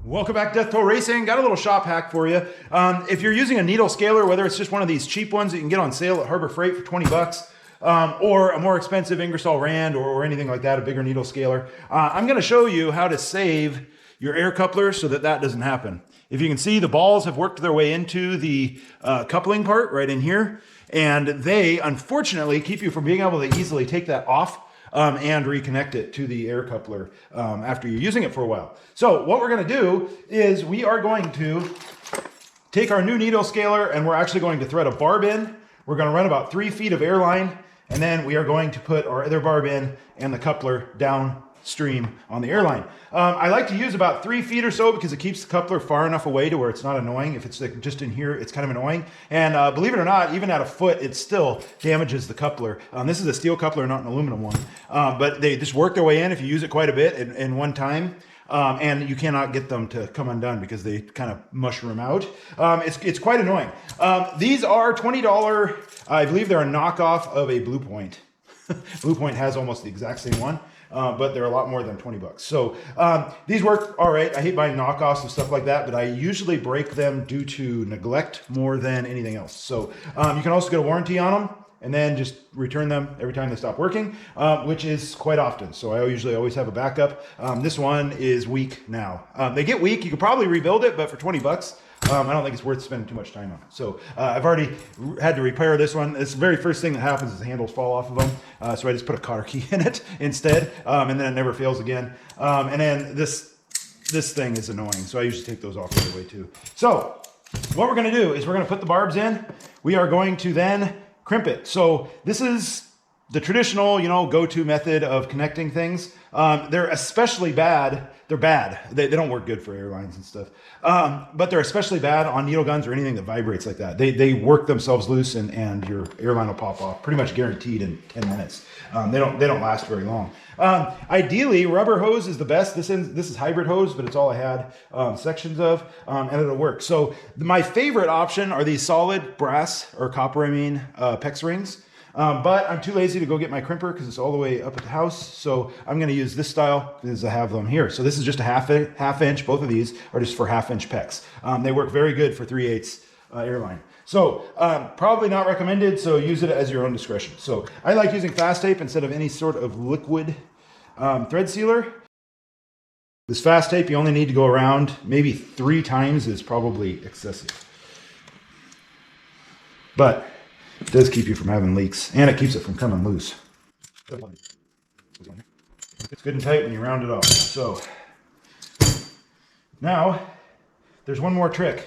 Welcome back to Death Toll Racing. Got a little shop hack for you. If you're using a needle scaler, whether it's just one of these cheap ones that you can get on sale at Harbor Freight for 20 bucks, or a more expensive Ingersoll Rand or anything like that, a bigger needle scaler, I'm going to show you how to save your air coupler so that that doesn't happen. If you can see, the balls have worked their way into the coupling part right in here, and they unfortunately keep you from being able to easily take that off and reconnect it to the air coupler after you're using it for a while. So what we're going to do is we are going to take our new needle scaler and we're actually going to thread a barb in. We're going to run about 3 feet of air line, and then we are going to put our other barb in and the coupler downstream on the airline. I like to use about 3 feet or so because it keeps the coupler far enough away to where it's not annoying. If it's like just in here, it's kind of annoying. And believe it or not, even at a foot, it still damages the coupler. This is a steel coupler, not an aluminum one. But they just work their way in if you use it quite a bit in one time. And you cannot get them to come undone because they kind of mushroom out. It's quite annoying. These are $20. I believe they're a knockoff of a Blue Point. Blue Point has almost the exact same one. But they're a lot more than 20 bucks. So these work all right. I hate buying knockoffs and stuff like that, but I usually break them due to neglect more than anything else. So you can also get a warranty on them and then just return them every time they stop working, which is quite often. So I usually always have a backup. This one is weak now. They get weak. You could probably rebuild it, but for 20 bucks, I don't think it's worth spending too much time on. So I've already had to repair this one. It's the very first thing that happens is the handles fall off of them. So I just put a cotter key in it instead, and then it never fails again. And then this thing is annoying. So I usually take those off right away too. So what we're gonna do is we're gonna put the barbs in. We are going to then crimp it. So this is the traditional, go-to method of connecting things. They're especially bad. They're bad. They don't work good for airlines and stuff. But they're especially bad on needle guns or anything that vibrates like that. They work themselves loose and your airline will pop off pretty much guaranteed in 10 minutes. They don't last very long. Ideally, rubber hose is the best. This is hybrid hose, but it's all I had sections of, and it'll work. So my favorite option are these solid brass or copper, PEX rings. But I'm too lazy to go get my crimper because it's all the way up at the house. So I'm going to use this style because I have them here. So this is just a half inch. Both of these are just for 1/2 inch PEX. They work very good for 3/8 airline. So probably not recommended. So use it as your own discretion. So I like using fast tape instead of any sort of liquid thread sealer. This fast tape, you only need to go around maybe 3 times is probably excessive. But it does keep you from having leaks, and it keeps it from coming loose. It's good and tight when you round it off. So now there's one more trick: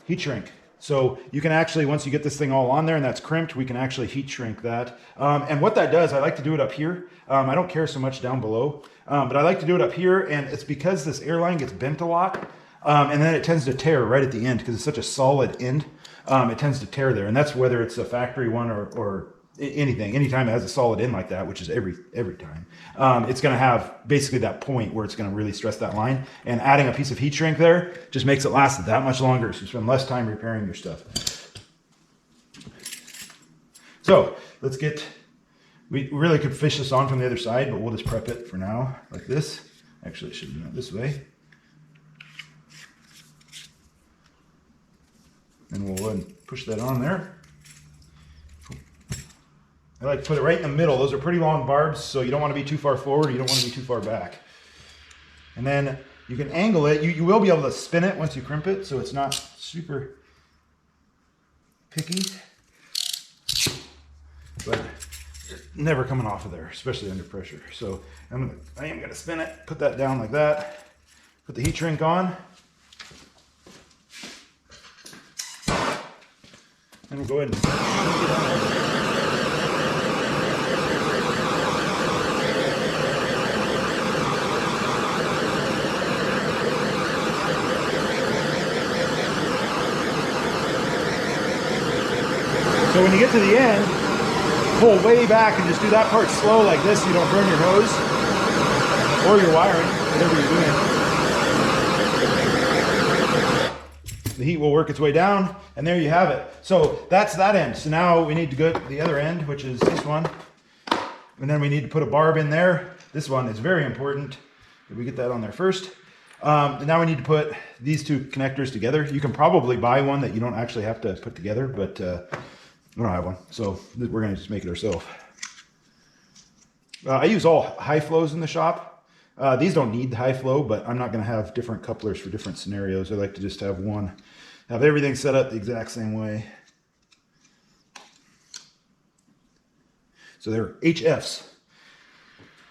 heat shrink. So you can actually, once you get this thing all on there and that's crimped, we can actually heat shrink that. And what that does, I like to do it up here. I don't care so much down below, but I like to do it up here, and it's because this airline gets bent a lot, and then it tends to tear right at the end because it's such a solid end. It tends to tear there, and that's whether it's a factory one or anything. Anytime it has a solid end like that, which is every time, it's going to have basically that point where it's going to really stress that line. And adding a piece of heat shrink there just makes it last that much longer, so you spend less time repairing your stuff. So let's get. We really could fish this on from the other side, but we'll just prep it for now like this. Actually, it should be this way. And we'll go ahead and push that on there. I like to put it right in the middle. Those are pretty long barbs, so you don't want to be too far forward. You don't want to be too far back. And then you can angle it. You will be able to spin it once you crimp it, so it's not super picky. But never coming off of there, especially under pressure. So I am going to spin it, put that down like that, put the heat shrink on. And we'll go ahead and get on there. So when you get to the end, pull way back and just do that part slow like this so you don't burn your hose or your wiring, whatever you're doing. The heat will work its way down, and there you have it. So that's that end. So now we need to go to the other end, which is this one. And then we need to put a barb in there. This one is very important that we get that on there first. Now we need to put these two connectors together. You can probably buy one that you don't actually have to put together, but I don't have one, so we're going to just make it ourselves. I use all high flows in the shop. These don't need high flow, but I'm not going to have different couplers for different scenarios. I like to just have one, have everything set up the exact same way. So they're HFs.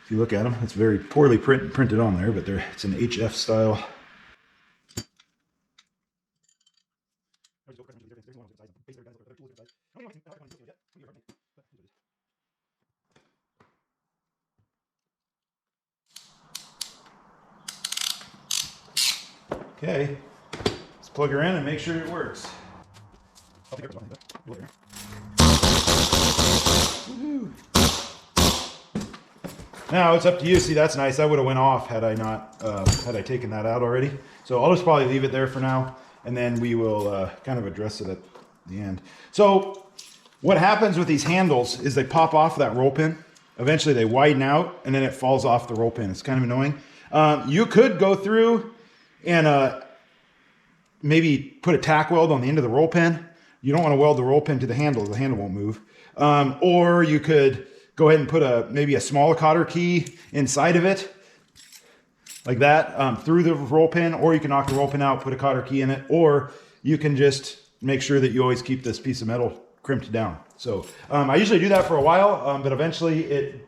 If you look at them, it's very poorly printed on there, but it's an HF style. Okay, let's plug her in and make sure it works. Now it's up to you. See, that's nice. That would have went off had I not had I taken that out already. So I'll just probably leave it there for now, and then we will kind of address it at the end. So what happens with these handles is they pop off that roll pin. Eventually they widen out, and then it falls off the roll pin. It's kind of annoying. You could go through and maybe put a tack weld on the end of the roll pin. You don't want to weld the roll pin to the handle. The handle won't move. Or you could go ahead and put maybe a smaller cotter key inside of it, like that, through the roll pin, or you can knock the roll pin out, put a cotter key in it, or you can just make sure that you always keep this piece of metal crimped down. So I usually do that for a while, but eventually it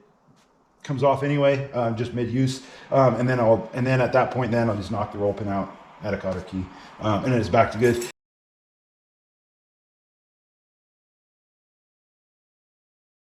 comes off anyway, just mid-use, and then at that point, I'll just knock the roll pin out, add a cotter key, and then it's back to good.